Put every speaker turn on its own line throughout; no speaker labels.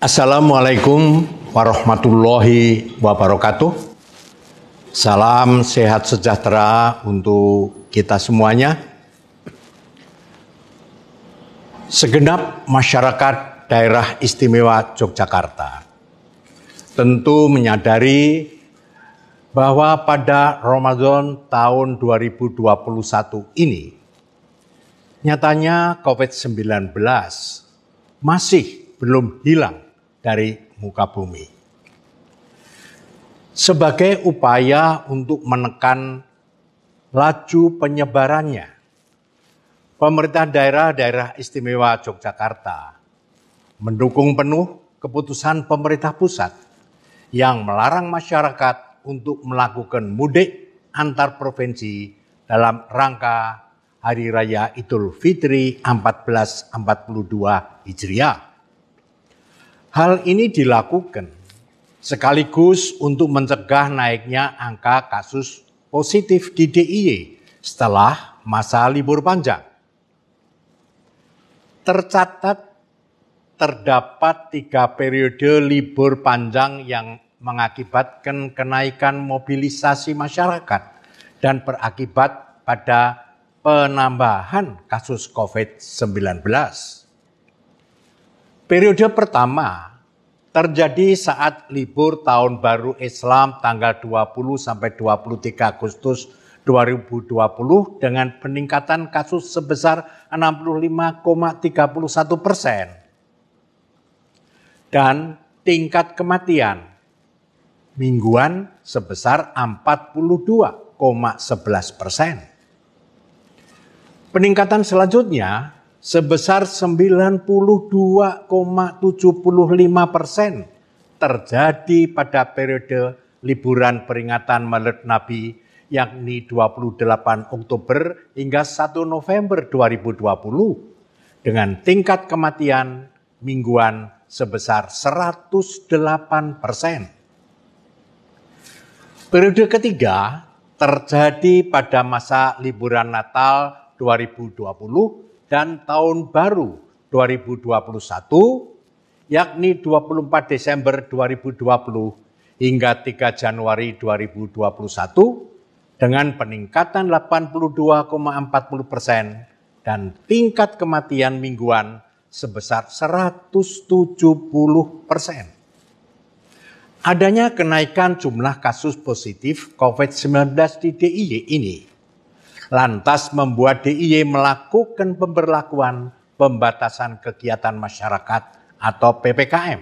Assalamualaikum warahmatullahi wabarakatuh. Salam sehat sejahtera untuk kita semuanya. Segenap masyarakat daerah istimewa Yogyakarta tentu menyadari bahwa pada Ramadan tahun 2021 ini nyatanya COVID-19 masih belum hilang dari muka bumi. Sebagai upaya untuk menekan laju penyebarannya, pemerintah daerah istimewa Yogyakarta mendukung penuh keputusan pemerintah pusat yang melarang masyarakat untuk melakukan mudik antar provinsi dalam rangka Hari Raya Idul Fitri 1442 Hijriah. Hal ini dilakukan sekaligus untuk mencegah naiknya angka kasus positif di DIY setelah masa libur panjang. Tercatat terdapat 3 periode libur panjang yang mengakibatkan kenaikan mobilisasi masyarakat dan berakibat pada penambahan kasus COVID-19. Periode pertama terjadi saat libur Tahun Baru Islam tanggal 20 sampai 23 Agustus 2020 dengan peningkatan kasus sebesar 65,31% dan tingkat kematian mingguan sebesar 42,11%. Peningkatan selanjutnya sebesar 92,75% terjadi pada periode liburan peringatan Maulid Nabi yakni 28 Oktober hingga 1 November 2020 dengan tingkat kematian mingguan sebesar 108%. Periode ketiga terjadi pada masa liburan Natal 2020 dan Tahun Baru 2021 yakni 24 Desember 2020 hingga 3 Januari 2021 dengan peningkatan 82,40% dan tingkat kematian mingguan sebesar 170%. Adanya kenaikan jumlah kasus positif COVID-19 di DIY ini lantas membuat DIY melakukan pemberlakuan pembatasan kegiatan masyarakat atau PPKM.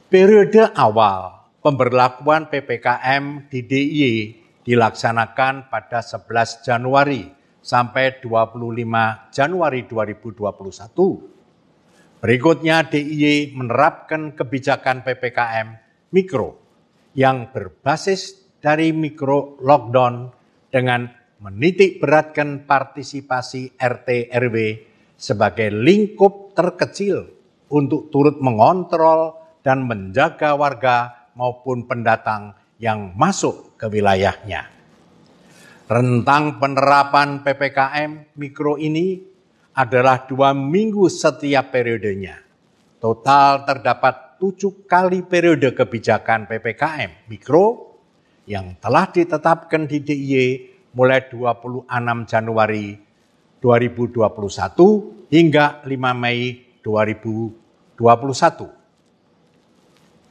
Periode awal pemberlakuan PPKM di DIY dilaksanakan pada 11 Januari sampai 25 Januari 2021. Berikutnya DIY menerapkan kebijakan PPKM mikro yang berbasis dari mikro lockdown dengan menitik beratkan partisipasi RT RW sebagai lingkup terkecil untuk turut mengontrol dan menjaga warga maupun pendatang yang masuk ke wilayahnya. Rentang penerapan PPKM mikro ini adalah 2 minggu setiap periodenya. Total terdapat 7 kali periode kebijakan PPKM mikro yang telah ditetapkan di DIY mulai 26 Januari 2021 hingga 5 Mei 2021.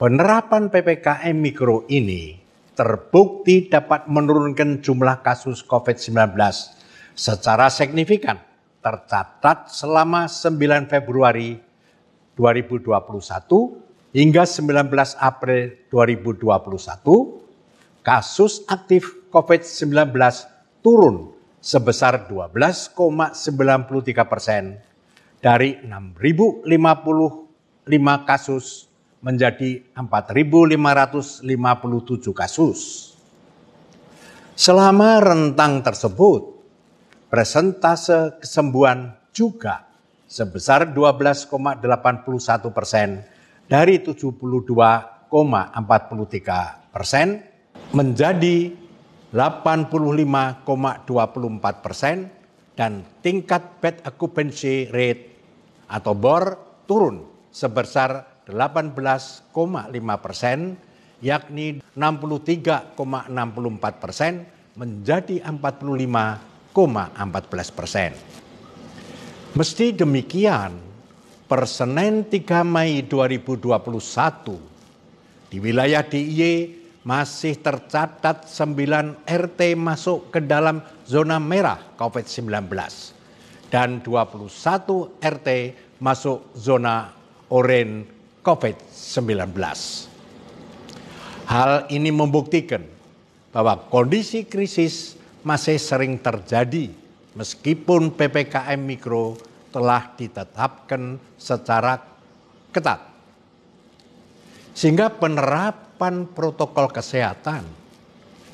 Penerapan PPKM mikro ini terbukti dapat menurunkan jumlah kasus COVID-19 secara signifikan, tercatat selama 9 Februari 2021 hingga 19 April 2021, kasus aktif COVID-19 turun sebesar 12,93% dari 6.055 kasus menjadi 4.557 kasus. Selama rentang tersebut, persentase kesembuhan juga sebesar 12,81% dari 72,43% menjadi 85,24% dan tingkat bed occupancy rate atau BOR turun sebesar 18,5%, yakni 63,64% menjadi 45,14%. Meski demikian, per Senin 3 Mei 2021, di wilayah DIY masih tercatat 9 RT masuk ke dalam zona merah COVID-19 dan 21 RT masuk zona oranye COVID-19. Hal ini membuktikan bahwa kondisi krisis masih sering terjadi meskipun PPKM Mikro telah ditetapkan secara ketat. Sehingga penerapan protokol kesehatan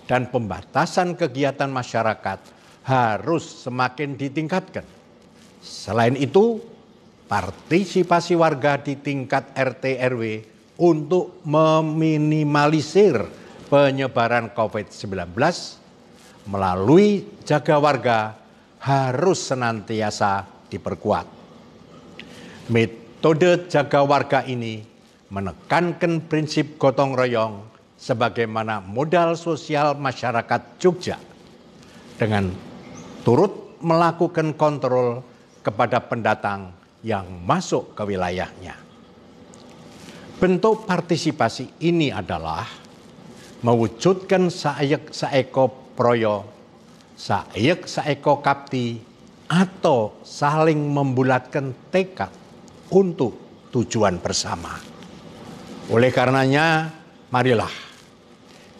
dan pembatasan kegiatan masyarakat harus semakin ditingkatkan. Selain itu, partisipasi warga di tingkat RT RW untuk meminimalisir penyebaran COVID-19 melalui jaga warga harus senantiasa diperkuat. Metode jaga warga ini menekankan prinsip gotong royong sebagaimana modal sosial masyarakat Jogja dengan turut melakukan kontrol kepada pendatang yang masuk ke wilayahnya. Bentuk partisipasi ini adalah mewujudkan saek saeko proyo, saek saeko kapti, atau saling membulatkan tekad untuk tujuan bersama. Oleh karenanya, marilah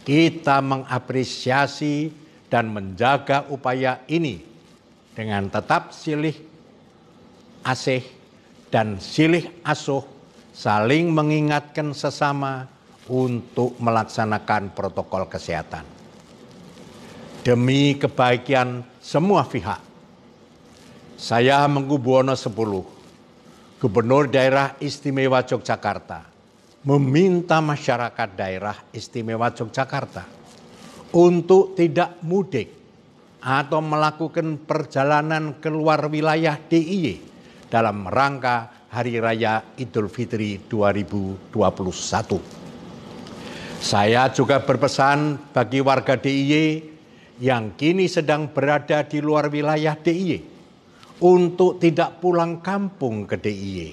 kita mengapresiasi dan menjaga upaya ini dengan tetap silih asih dan silih asuh, saling mengingatkan sesama untuk melaksanakan protokol kesehatan. Demi kebaikan semua pihak, saya Mangkubuwono X, Gubernur Daerah Istimewa Yogyakarta, meminta masyarakat Daerah Istimewa Yogyakarta untuk tidak mudik atau melakukan perjalanan keluar wilayah DIY dalam rangka Hari Raya Idul Fitri 2021. Saya juga berpesan bagi warga DIY yang kini sedang berada di luar wilayah DIY untuk tidak pulang kampung ke DIY.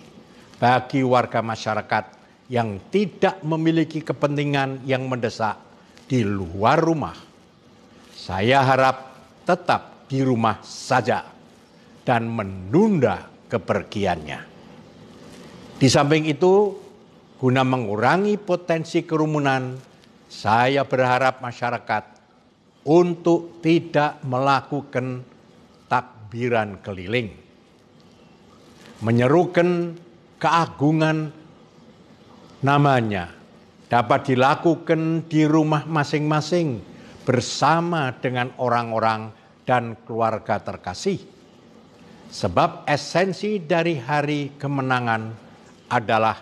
Bagi warga masyarakat yang tidak memiliki kepentingan yang mendesak di luar rumah, saya harap tetap di rumah saja dan menunda kepergiannya. Di samping itu, guna mengurangi potensi kerumunan, saya berharap masyarakat untuk tidak melakukan takbiran keliling. Menyerukan keagungan namanya dapat dilakukan di rumah masing-masing bersama dengan orang-orang dan keluarga terkasih. Sebab esensi dari hari kemenangan adalah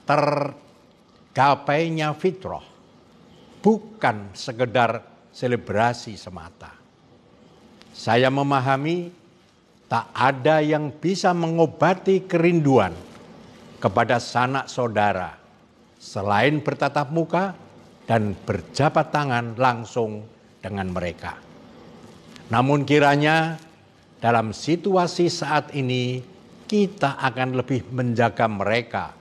tergapainya fitrah, bukan sekedar selebrasi semata. Saya memahami tak ada yang bisa mengobati kerinduan kepada sanak saudara selain bertatap muka dan berjabat tangan langsung dengan mereka. Namun kiranya dalam situasi saat ini kita akan lebih menjaga mereka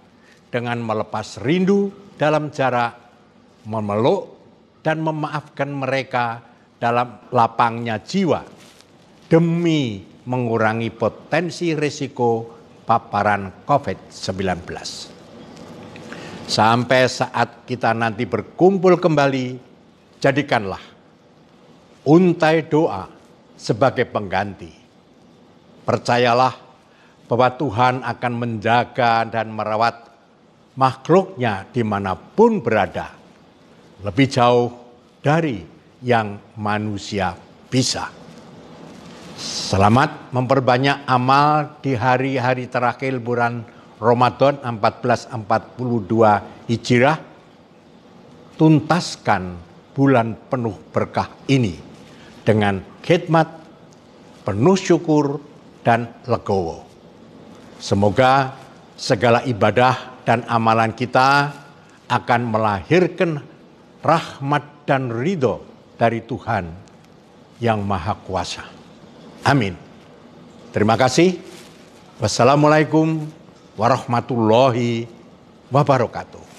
dengan melepas rindu dalam jarak, memeluk dan memaafkan mereka dalam lapangnya jiwa demi mengurangi potensi risiko paparan COVID-19. Sampai saat kita nanti berkumpul kembali, jadikanlah untai doa sebagai pengganti. Percayalah bahwa Tuhan akan menjaga dan merawat makhluknya dimanapun berada, lebih jauh dari yang manusia bisa. Selamat memperbanyak amal di hari-hari terakhir bulan Ramadan 1442 Hijriah. Tuntaskan bulan penuh berkah ini dengan khidmat, penuh syukur dan legowo. Semoga segala ibadah dan amalan kita akan melahirkan rahmat dan ridho dari Tuhan yang Maha Kuasa. Amin. Terima kasih. Wassalamualaikum warahmatullahi wabarakatuh.